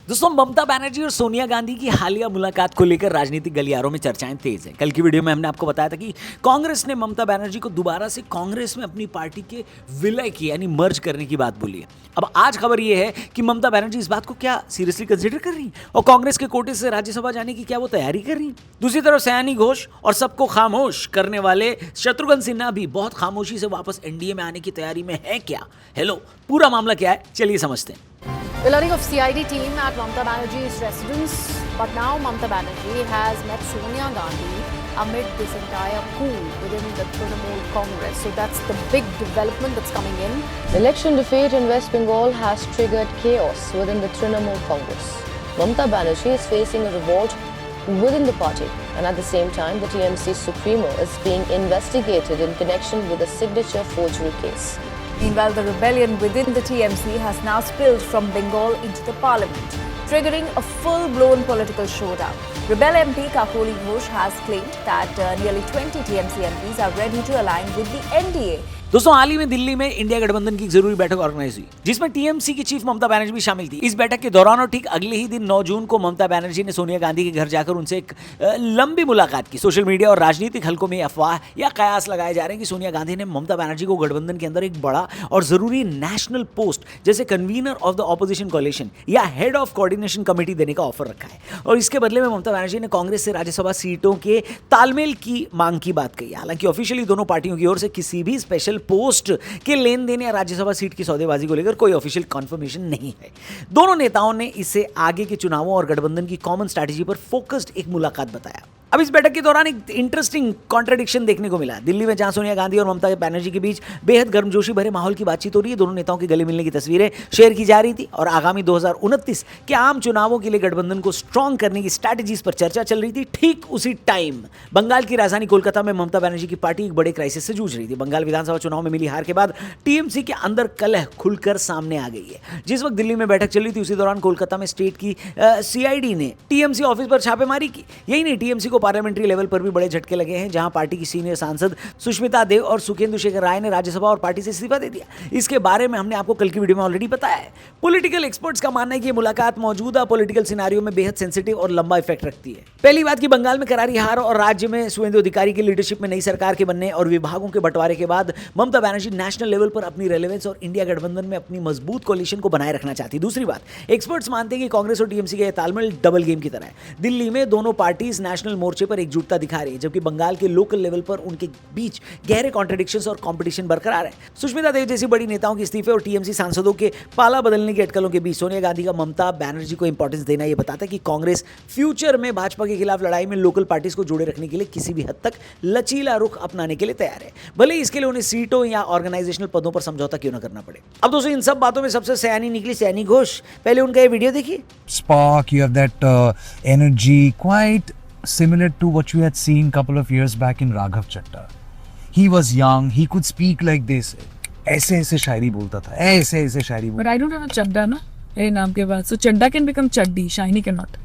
दोस्तों, ममता बनर्जी और सोनिया गांधी की हालिया मुलाकात को लेकर राजनीतिक गलियारों में चर्चाएं तेज हैं। कल की वीडियो में हमने आपको बताया था कि कांग्रेस ने ममता बनर्जी को दोबारा से कांग्रेस में अपनी पार्टी के विलय की यानी मर्ज करने की बात बोली है। अब आज खबर यह है कि ममता बनर्जी इस बात को क्या सीरियसली कंसिडर कर रही हैं और कांग्रेस के कोटे से राज्यसभा जाने की क्या वो तैयारी कर रही हैं। दूसरी तरफ सयानी घोष और सबको खामोश करने वाले शत्रुघ्न सिन्हा भी बहुत खामोशी से वापस एनडीए में आने की तैयारी में है क्या। हेलो, पूरा मामला क्या है, चलिए समझते हैं। The learning of CID team at Mamata Banerjee's residence, but now Mamata Banerjee has met Sonia Gandhi amid this entire coup within the Trinamool Congress. So that's the big development that's coming in. Election defeat in West Bengal has triggered chaos within the Trinamool Congress. Mamata Banerjee is facing a revolt within the party, and at the same time, the TMC Supremo is being investigated in connection with a signature forgery case. Meanwhile, the rebellion within the TMC has now spilled from Bengal into the parliament, triggering a full-blown political showdown. Rebel MP Kakoli Ghosh has claimed that nearly 20 TMC MPs are ready to align with the NDA. दोस्तों, हाल ही में दिल्ली में India गठबंधन की एक जरूरी बैठक organise हुई जिसमें टीएमसी की चीफ ममता बनर्जी भी शामिल थी। इस बैठक के दौरान और ठीक अगले ही दिन 9 जून को ममता बनर्जी ने सोनिया गांधी के घर जाकर उनसे एक लंबी मुलाकात की। सोशल मीडिया और राजनीतिक हलकों में अफवाह या कयास लगाए जा रहे हैं कि सोनिया गांधी ने ममता बनर्जी को गठबंधन के अंदर एक बड़ा और जरूरी नेशनल पोस्ट जैसे कन्वीनर ऑफ द ऑपोजिशन कोalition या हेड ऑफ कोऑर्डिनेशन कमेटी देने का ऑफर रखा है और इसके बदले में ममता बनर्जी ने कांग्रेस से राज्यसभा सीटों के तालमेल की मांग की बात कही। हालांकि ऑफिशियली दोनों पार्टियों की ओर से किसी भी स्पेशल पोस्ट के लेन देन या राज्यसभा सीट की सौदेबाजी को लेकर कोई ऑफिशियल कन्फर्मेशन नहीं है। दोनों नेताओं ने इसे आगे के चुनावों और गठबंधन की कॉमन स्ट्रैटेजी पर फोकस्ड एक मुलाकात बताया। अब इस बैठक के दौरान एक इंटरेस्टिंग कॉन्ट्रडिक्शन देखने को मिला। दिल्ली में जहां सोनिया गांधी और ममता बनर्जी के बीच बेहद गर्मजोशी भरे माहौल की बातचीत हो रही है, दोनों नेताओं के गले मिलने की तस्वीरें शेयर की जा रही थी और आगामी 2029 के आम चुनावों के लिए गठबंधन को स्ट्रांग करने की स्ट्रैटेजीज पर चर्चा चल रही थी। ठीक उसी टाइम बंगाल की राजधानी कोलकाता में ममता बनर्जी की पार्टी एक बड़े क्राइसिस से जूझ रही थी। बंगाल विधानसभा चुनाव में मिली हार के बाद टीएमसी के अंदर कलह खुलकर सामने आ गई है। जिस वक्त दिल्ली में बैठक चल रही थी उसी दौरान कोलकाता में स्टेट की सीआईडी ने टीएमसी ऑफिस पर छापेमारी की। यही नहीं, टीएमसी को पार्लियामेंट्री लेवल पर भी बड़े झटके लगे हैं, जहां पार्टी की सीनियर सांसद सुष्मिता देव और सुखेंदु शेखर राय ने राज्यसभा और पार्टी से इस्तीफा दे दिया। इसके बारे में हमने आपको कल की वीडियो में ऑलरेडी बताया है। पॉलिटिकल एक्सपर्ट्स का मानना है कि ये मुलाकात मौजूदा पॉलिटिकल सिनेरियो में बेहद सेंसिटिव और लंबा इफेक्ट रखती है। पहली बात कि बंगाल में करारी हार और राज्य में शुभेंदु अधिकारी की लीडरशिप में नई सरकार के बनने और विभागों के बंटवारे के बाद ममता बनर्जी नेशनल लेवल पर अपनी रेलेवेंस और इंडिया गठबंधन में अपनी मजबूत कोalition को बनाए रखना चाहती। दूसरी बात, एक्सपर्ट्स मानते हैं कि कांग्रेस और टीएमसी का तालमेल डबल गेम की तरह है। दिल्ली में दोनों पार्टीज नेशनल मोर्चे पर एकजुटता दिखा रही है, जबकि बंगाल के लोकल लेवल पर उनके बीच गहरे कॉन्ट्रडिक्शंस और कंपटीशन बरकरार है। सुष्मिता देव जैसी बड़ी नेताओं के इस्तीफे और टीएमसी सांसदों के पाला बदलने की अटकलों के बीच सोनिया गांधी का ममता बनर्जी को इंपॉर्टेंस देना यह बताता है कि कांग्रेस फ्यूचर में भाजपा के खिलाफ लड़ाई में लोकल पार्टीज को जोड़े रखने के लिए किसी भी हद तक लचीला रुख अपनाने के लिए तैयार है, भले इसके लिए उन्हें सीटों या ऑर्गेनाइजेशनल पदों पर समझौता क्यों न करना पड़े। अब दोस्तों, इन सब बातों में सबसे सयानी निकली सयानी घोष। पहले उनका ये वीडियो देखिए। Spark, you have that energy, quite similar to what you had seen couple of years back in Raghav Chatta. He was young, he could speak like this. ऐसे ऐसे शायरी बोलता था, ऐसे ऐसे शायरी बोलता। But I don't have a Chadda na ए नाम के बाद, so Chadda can become Chaddi, Shiny cannot.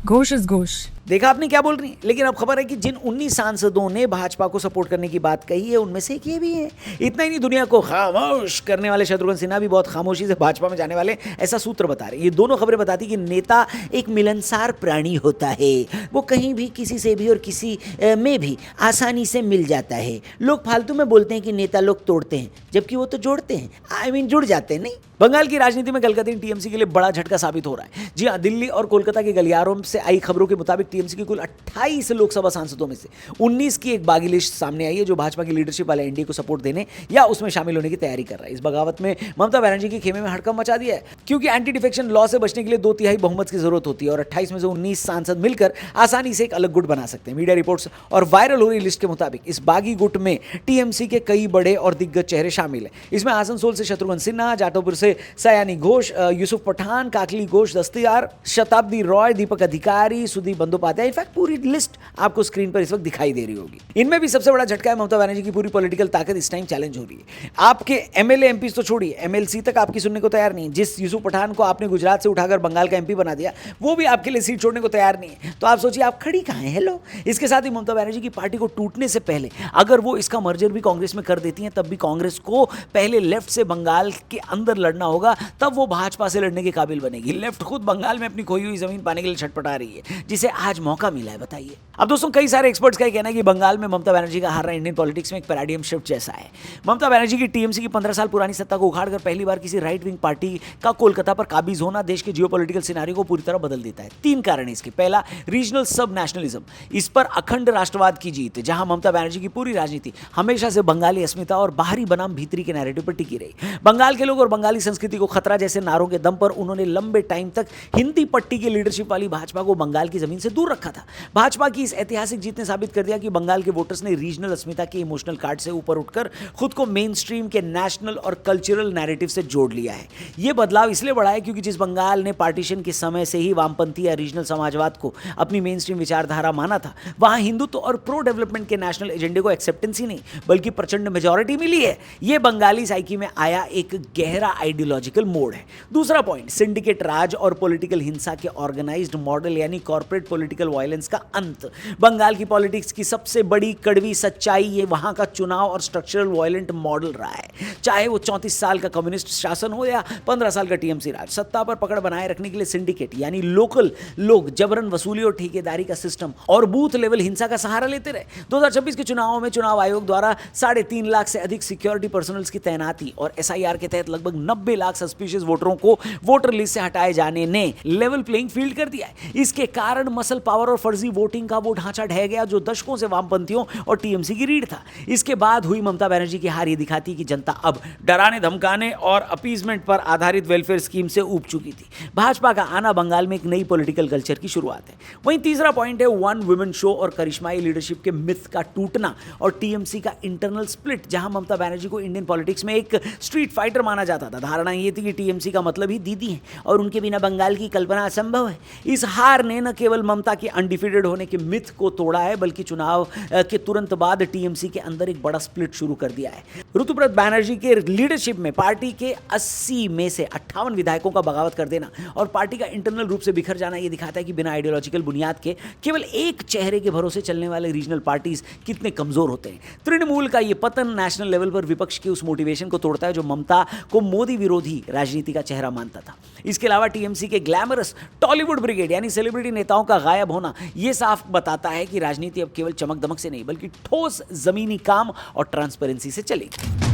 Ghosh is Ghosh. देखा आपने क्या बोल रही है। लेकिन अब खबर है कि जिन 19 सांसदों ने भाजपा को सपोर्ट करने की बात कही है उनमें से एक ये भी है। इतना ही नहीं, दुनिया को खामोश करने वाले शत्रुघ्न सिन्हा भी बहुत खामोशी से भाजपा में जाने वाले, ऐसा सूत्र बता रहे हैं। ये दोनों खबरें बताती कि नेता एक मिलनसार प्राणी होता है, वो कहीं भी किसी से भी और किसी में भी आसानी से मिल जाता है। लोग फालतू में बोलते हैं कि नेता लोग तोड़ते हैं, जबकि वो तो जोड़ते हैं, जुड़ जाते हैं। नहीं, बंगाल की राजनीति में कलकत्ता टीएमसी के लिए बड़ा झटका साबित हो रहा है। जी हाँ, दिल्ली और कोलकाता के गलियारों से आई खबरों के मुताबिक टीएमसी की कुल 28 लोकसभा सांसदों में से 19 की एक बागी लिस्ट सामने आई है जो भाजपा की लीडरशिप वाले एनडीए को सपोर्ट देने या उसमें शामिल होने की तैयारी कर रहा है। इस बगावत में ममता बनर्जी के खेमे में हड़कंप मचा दिया है, क्योंकि एंटी डिफेक्शन लॉ से बचने के लिए 2/3 बहुमत की जरूरत होती है और 28 में से 19 सांसद मिलकर आसानी से एक अलग गुट बना सकते हैं। मीडिया रिपोर्ट्स और वायरल हो रही लिस्ट के मुताबिक इस बागी गुट में टीएमसी के कई बड़े और दिग्गज चेहरे शामिल हैं। इसमें आसनसोल से शत्रुघ्न सिन्हा, जाटोपुर से सयानी घोष, यूसुफ पठान, काकली घोष दस्तियार, शताब्दी रॉय, दीपक अधिकारी, सुदीप बंदोपाध्याय पाते हैं। इनफैक्ट पूरी लिस्ट आपको स्क्रीन पर इस वक्त दिखाई दे रही होगी। इनमें भी सबसे बड़ा झटका है ममता बनर्जी की पूरी पॉलिटिकल ताकत इस टाइम चैलेंज हो रही है। आपके एमएलए एमपीज तो छोड़िए, एमएलसी तक आपकी सुनने को तैयार नहीं। जिस यूसुफ पठान को आपने गुजरात से उठाकर बंगाल का एमपी बना दिया, वो भी आपके लिए सीट छोड़ने को तैयार नहीं है। तो आप सोचिए आप खड़ी कहां हैं? हेलो। इसके साथ ही ममता बनर्जी की पार्टी को टूटने से पहले अगर वो इसका मर्जर भी कांग्रेस में कर देती हैं, तब भी कांग्रेस को पहले लेफ्ट से बंगाल के अंदर लड़ना होगा, तब वो भाजपा से लड़ने के काबिल बनेगी। लेफ्ट खुद बंगाल में अपनी खोई हुई जमीन पाने के लिए छटपटा रही है, जिसे आज मौका मिला है। बताइए। अब दोस्तों, कई सारे एक्सपर्ट्स का कहना है कि बंगाल में ममता बनर्जी का हारना इंडियन पॉलिटिक्स में एक पैराडाइम शिफ्ट जैसा है। ममता बनर्जी की टीएमसी की 15 साल पुरानी सत्ता को उखाड़कर पहली बार किसी राइट विंग पार्टी का कोलकाता पर काबिज होना देश के जियोपॉलिटिकल सिनेरियो को पूरी तरह बदल देता है। 3 कारण है इसके। पहला, रीजनल सब नेशनलिज्म, इस पर अखंड राष्ट्रवाद की जीत, जहां ममता बनर्जी की पूरी राजनीति हमेशा से बंगाली अस्मिता और बाहरी बनाम भीतरी के नैरेटिव पर टिकी रही। बंगाल के लोग और बंगाली संस्कृति को खतरा जैसे नारों के दम पर उन्होंने लंबे टाइम तक हिंदी पट्टी की लीडरशिप वाली भाजपा को बंगाल की जमीन से दूर रखा था। भाजपा की इस ऐतिहासिक जीत ने साबित कर दिया कि बंगाल के वोटर्स ने रीजनल अस्मिता के इमोशनल कार्ड से ऊपर उठकर खुद को मेन स्ट्रीम के नेशनल और कल्चरल नैरेटिव से जोड़ लिया है। यह बदलाव इसलिए बढ़ा है क्योंकि जिस बंगाल ने पार्टीशन के समय से ही वामपंथी या रीजनल समाजवाद को अपनी मेन स्ट्रीम विचारधारा माना था, वहां हिंदुत्व और प्रो डेवलपमेंट के नेशनल एजेंडे को एक्सेप्टेंस ही नहीं बल्कि प्रचंड मेजॉरिटी मिली है। यह बंगाली साइकी में आया एक गहरा आइडियोलॉजिकल मोड़ है। दूसरा पॉइंट, सिंडिकेट राज और पॉलिटिकल हिंसा के ऑर्गेनाइज्ड मॉडल यानी कॉर्पोरेट पॉलिटिकल वायलेंस का अंत। बंगाल की पॉलिटिक्स की सबसे बड़ी कड़वी सच्चाई ये वहां का चुनाव और स्ट्रक्चरल वायलेंट मॉडल रहा है। चाहे वो 34 साल का कम्युनिस्ट शासन हो या 15 साल का टीएमसी राज, सत्ता पर पकड़ बनाए रखने के लिए सिंडिकेट यानी लोकल लोग जबरन वसूली और ठेकेदारी का सिस्टम और बूथ लेवल हिंसा का सहारा लेते रहे। 2026 के चुनावों में चुनाव आयोग द्वारा 3.5 लाख से अधिक सिक्योरिटी पर्सनल्स की तैनाती और एसआईआर के तहत लगभग 90 लाख सस्पिशियस वोटरों को वोटर लिस्ट से हटाए जाने ने लेवल प्लेइंग फील्ड कर दिया है। इसके कारण मसल पावर और फर्जी वोटिंग का वो ढांचा ढह गया जो दशकों से वामपंथियों और टीएमसी की रीढ़ था। इसके बाद हुई ममता बनर्जी की हार ये दिखाती है कि जनता अब डराने धमकाने और अपीजमेंट पर आधारित वेलफेयर स्कीम से ऊब चुकी थी। भाजपा का आना बंगाल में एक नई पॉलिटिकल कल्चर की शुरुआत है। वहीं तीसरा पॉइंट है वन वुमेन शो और करिश्माई लीडरशिप के मिथ का टूटना और टीएमसी का इंटरनल स्प्लिट, जहां ममता बनर्जी को इंडियन पॉलिटिक्स में एक स्ट्रीट फाइटर माना जाता था। धारणा ये थी कि टीएमसी का मतलब ही दीदी है और उनके बिना बंगाल की कल्पना असंभव है। इस हार ने न केवल ममता के अनडिफीटेड होने के मिथ को तोड़ा है बल्कि चुनाव के तुरंत बाद टीएमसी के अंदर एक बड़ा स्प्लिट शुरू कर दिया है। ऋतुव्रत बैनर्जी के लीडरशिप में पार्टी के 80 में से 58 विधायकों का बगावत कर देना और पार्टी का इंटरनल रूप से बिखर जाना यह दिखाता है कि बिना आइडियोलॉजिकल बुनियाद के केवल एक चेहरे के भरोसे चलने वाले रीजनल पार्टीज कितने कमजोर होते हैं। तृणमूल का यह पतन नेशनल लेवल पर विपक्ष की उस मोटिवेशन को तोड़ता है जो ममता को मोदी विरोधी राजनीति का चेहरा मानता था। इसके अलावा टीएमसी के ग्लैमरस टॉलीवुड ब्रिगेड यानी सेलिब्रिटी नेताओं का गायब होना यह साफ बताता है कि राजनीति अब केवल चमक दमक से नहीं बल्कि ठोस जमीनी काम और ट्रांसपेरेंसी से चलेगी।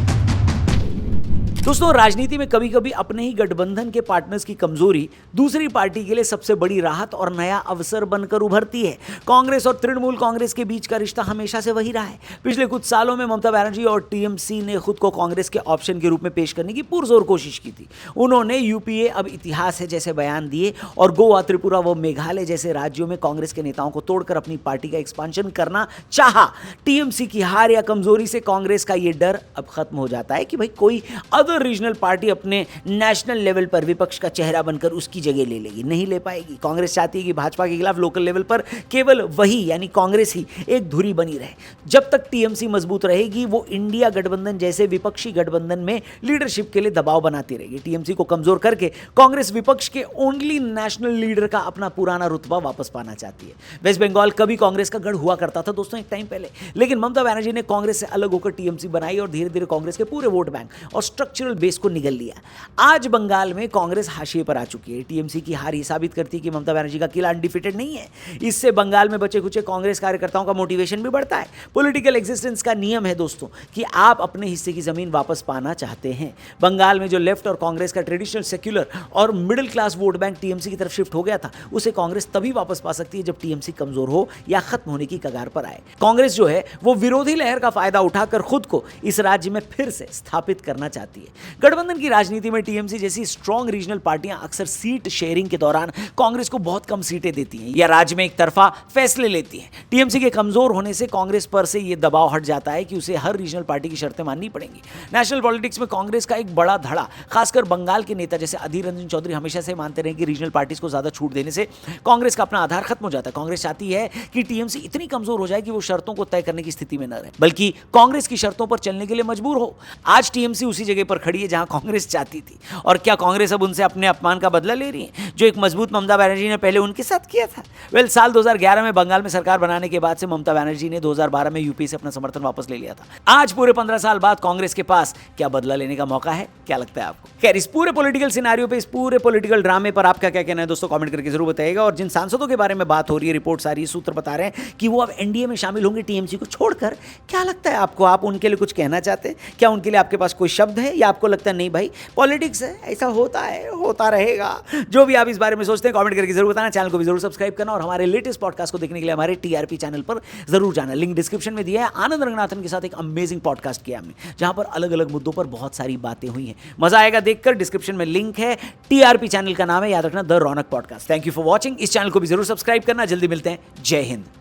दोस्तों, राजनीति में कभी कभी अपने ही गठबंधन के पार्टनर्स की कमजोरी दूसरी पार्टी के लिए सबसे बड़ी राहत और नया अवसर बनकर उभरती है। कांग्रेस और तृणमूल कांग्रेस के बीच का रिश्ता हमेशा से वही रहा है। पिछले कुछ सालों में ममता बनर्जी और टीएमसी ने खुद को कांग्रेस के ऑप्शन के रूप में पेश करने की पुरजोर कोशिश की थी। उन्होंने यूपीए अब इतिहास है जैसे बयान दिए और गोवा, त्रिपुरा व मेघालय जैसे राज्यों में कांग्रेस के नेताओं को तोड़कर अपनी पार्टी का एक्सपांशन करना चाहा। टीएमसी की हार या कमजोरी से कांग्रेस का यह डर अब खत्म हो जाता है कि भाई कोई अदर रीजनल पार्टी अपने नेशनल लेवल पर विपक्ष का चेहरा बनकर उसकी जगह ले लेगी। नहीं ले पाएगी। कांग्रेस चाहती है कि भाजपा के खिलाफ लोकल लेवल पर केवल वही यानी कांग्रेस ही एक धुरी बनी रहे। जब तक टीएमसी मजबूत रहेगी वो इंडिया गठबंधन जैसे विपक्षी गठबंधन में लीडरशिप के लिए दबाव बनाती रहेगी। टीएमसी को कमजोर करके कांग्रेस विपक्ष के ओनली नेशनल लीडर का अपना पुराना रुतबा वापस पाना चाहती है। वेस्ट बंगाल कभी कांग्रेस का गढ़ हुआ करता था दोस्तों एक टाइम पहले, लेकिन ममता बनर्जी ने कांग्रेस से अलग होकर टीएमसी बनाई और धीरे धीरे कांग्रेस के पूरे वोट बैंक और स्ट्रक्चरल बेस को निगल लिया। आज बंगाल में कांग्रेस हाशिए पर आ चुकी है। टीएमसी की हार ये साबित करती है कि ममता बनर्जी का किला अनडिफीटेड नहीं है। इससे बंगाल में बचे कुचे कांग्रेस कार्यकर्ताओं का मोटिवेशन भी बढ़ता है। पॉलिटिकल एग्जिस्टेंस का नियम है दोस्तों कि आप अपने हिस्से की जमीन वापस पाना चाहते हैं। बंगाल में जो लेफ्ट और कांग्रेस का ट्रेडिशनल सेक्युलर और middle class vote bank TMC की तरफ शिफ्ट हो गया था, उसे कांग्रेस तभी वापस पा सकती है जब टीएमसी कमजोर हो या खत्म होने की कगार पर आए। कांग्रेस जो है वो विरोधी लहर का फायदा उठाकर खुद को इस राज्य में फिर से स्थापित करना चाहती है। है। गठबंधन की राजनीति में टीएमसी जैसी स्ट्रॉन्ग रीजनल पार्टियां अक्सर सीट शेयरिंग के दौरान कांग्रेस को बहुत कम सीटें देती हैं या राज्य में एक तरफा फैसले लेती हैं। टीएमसी के कमजोर होने से कांग्रेस पर से यह दबाव हट जाता है कि उसे हर रीजनल पार्टी की शर्तें माननी पड़ेंगी। नेशनल पॉलिटिक्स में कांग्रेस का एक बड़ा धड़ा, खासकर बंगाल के नेता जैसे अधीर रंजन चौधरी हमेशा से मानते रहे कि रीजनल पार्टीज को ज्यादा छूट देने से कांग्रेस का अपना आधार खत्म हो जाता है। कांग्रेस चाहती है कि टीएमसी इतनी कमजोर हो जाए कि वो शर्तों को तय करने की स्थिति में न रहे, बल्कि कांग्रेस की शर्तों पर चलने के लिए मजबूर हो। आज टीएमसी उसी जगह पर खड़ी है जहां कांग्रेस चाहती थी। और क्या कांग्रेस अब उनसे अपने अपमान का बदला ले रही है जो एक मजबूत ममता बनर्जी ने पहले उनके साथ किया था? साल 2011 में बंगाल में सरकार बनाने के बाद से ममता बनर्जी ने 2012 में यूपी से अपना समर्थन वापस ले लिया था। आज पूरे 15 साल बाद कांग्रेस के पास क्या बदला लेने का मौका है? क्या लगता है आपको? खैर, इस पूरे पॉलिटिकल सिनेरियो पे, इस पूरे पॉलिटिकल ड्रामे पर आपका क्या कहना है दोस्तों? कमेंट करके जरूर बताइएगा। और जिन सांसदों के बारे में बात हो रही है, रिपोर्ट सारी सूत्र बता रहे हैं कि वो अब एनडीए में शामिल होंगे टीएमसी को छोड़कर, क्या लगता है आपको? आप उनके लिए कुछ कहना चाहते हैं? क्या उनके लिए आपके पास कोई शब्द है, या आपको लगता है नहीं भाई पॉलिटिक्स है, ऐसा होता है, होता रहेगा? जो भी आप इस बारे में सोचते हैं कमेंट करके जरूर बताना। चैनल को भी जरूर सब्सक्राइब करना और हमारे लेटेस्ट पॉडकास्ट को देखने के लिए हमारे टीआरपी चैनल पर जरूर जाना। लिंक डिस्क्रिप्शन में दिया है। आनंद रंगनाथन के साथ एक अमेजिंग पॉडकास्ट किया हमने, जहां पर अलग अलग मुद्दों पर बहुत सारी बातें हुई हैं। मजा आएगा देखकर। डिस्क्रिप्शन में लिंक है। टीआरपी चैनल का नाम है, याद रखना, the Raunak podcast. Thank you for watching. इस चैनल को भी जरूर सब्सक्राइब करना। जल्दी मिलते हैं। जय हिंद।